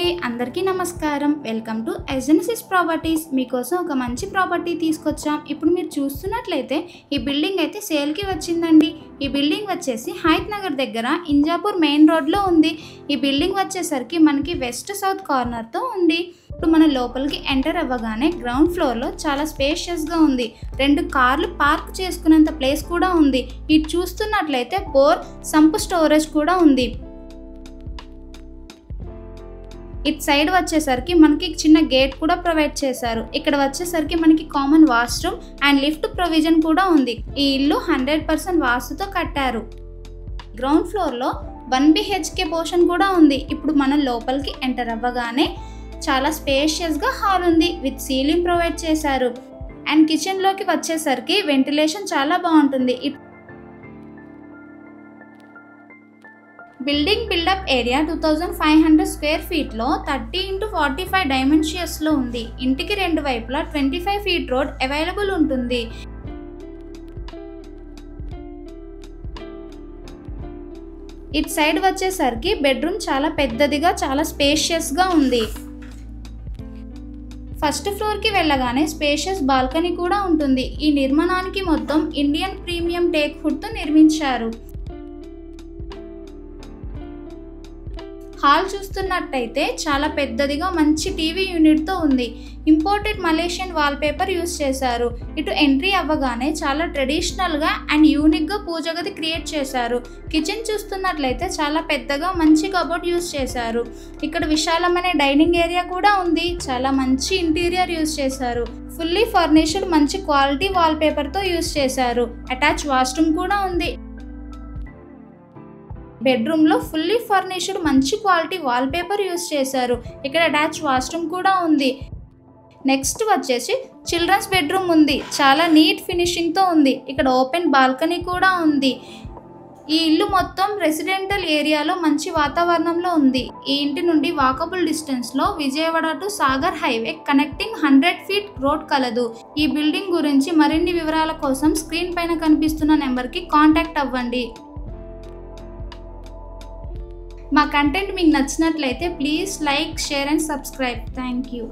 అండి, అందరికీ నమస్కారం. Welcome to agencies properties. మీకోసం ఒక మంచి ప్రాపర్టీ తీసుకొచ్చాం. ఇప్పుడు మీరు చూస్తున్నట్లయితే ఈ బిల్డింగ్ అయితే సేల్కి వచ్చిందండి. ఈ బిల్డింగ్ వచ్చేసి హైత్ నగర్ దగ్గర ఇంజాపూర్ మెయిన్ రోడ్లో ఉంది. ఈ బిల్డింగ్ వచ్చేసరికి మనకి వెస్ట్ సౌత్ కార్నర్తో ఉంది. ఇప్పుడు మన లోపలికి ఎంటర్ అవ్వగానే గ్రౌండ్ ఫ్లోర్లో చాలా స్పేషియస్గా ఉంది. 2 కార్లు పార్క్ చేసుకునేంత ప్లేస్ కూడా ఉంది. ఇది చూస్తున్నట్లయితే బోర్ సంపు స్టోరేజ్ కూడా ఉంది. ఇటు సైడ్ వచ్చేసరికి మనకి చిన్న గేట్ కూడా ప్రొవైడ్ చేశారు. ఇక్కడ వచ్చేసరికి మనకి common washroom and lift provision కూడా ఉంది. ఈ ఇల్లు 100% వాస్తుతో కట్టారు. గ్రౌండ్ ఫ్లోర్లో 1 BHK పోర్షన్ కూడా ఉంది. ఇప్పుడు మనం లోపలికి ఎంటర్ అవ్వగానే చాలా స్పేషియస్గా హాల్ ఉంది. విత్ సీలింగ్ ప్రొవైడ్ చేశారు. అండ్ కిచెన్లోకి వచ్చేసరికి వెంటిలేషన్ చాలా బాగుంటుంది. బిల్డింగ్ బిల్డప్ ఏరియా 2500 స్క్వేర్ ఫీట్లో 30x45 డైమెన్షియస్లో ఉంది. ఇంటికి 2 వైపులా 25 ఫీట్ రోడ్ అవైలబుల్ ఉంటుంది. ఇటు సైడ్ వచ్చేసరికి బెడ్రూమ్ చాలా పెద్దదిగా చాలా స్పేషియస్గా ఉంది. ఫస్ట్ ఫ్లోర్కి వెళ్ళగానే స్పేషియస్ బాల్కనీ కూడా ఉంటుంది. ఈ నిర్మాణానికి మొత్తం ఇండియన్ ప్రీమియం టేక్ వుడ్తో నిర్మించారు. హాల్ చూస్తున్నట్టయితే చాలా పెద్దదిగా మంచి టీవీ యూనిట్తో ఉంది. ఇంపోర్టెడ్ మలేషియన్ వాల్పేపర్ యూస్ చేశారు. ఇటు ఎంట్రీ అవ్వగానే చాలా ట్రెడిషనల్గా అండ్ యూనిక్గా పూజ గది క్రియేట్ చేశారు. కిచెన్ చూస్తున్నట్లయితే చాలా పెద్దగా మంచి కబోర్డ్ యూస్ చేశారు. ఇక్కడ విశాలమైన డైనింగ్ ఏరియా కూడా ఉంది. చాలా మంచి ఇంటీరియర్ యూస్ చేశారు. ఫుల్లీ ఫర్నిష్డ్ మంచి క్వాలిటీ వాల్పేపర్తో యూస్ చేశారు. అటాచ్ వాష్రూమ్ కూడా ఉంది. బెడ్రూమ్లో ఫుల్లీ ఫర్నిష్డ్ మంచి క్వాలిటీ వాల్పేపర్ యూస్ చేశారు. ఇక్కడ అటాచ్ వాష్రూమ్ కూడా ఉంది. నెక్స్ట్ వచ్చేసి చిల్డ్రన్స్ బెడ్రూమ్ ఉంది. చాలా నీట్ ఫినిషింగ్తో ఉంది. ఇక్కడ ఓపెన్ బాల్కనీ కూడా ఉంది. ఈ ఇల్లు మొత్తం రెసిడెంటల్ ఏరియాలో మంచి వాతావరణంలో ఉంది. ఈ ఇంటి నుండి వాకబుల్ డిస్టెన్స్లో Vijayawada to Sagar highway connecting 100 feet road కలదు. ఈ బిల్డింగ్ గురించి మరిన్ని వివరాల కోసం స్క్రీన్ పైన కనిపిస్తున్న నెంబర్కి కాంటాక్ట్ అవ్వండి. మా కంటెంట్ మీకు నచ్చినట్లయితే please like, share and subscribe. Thank you.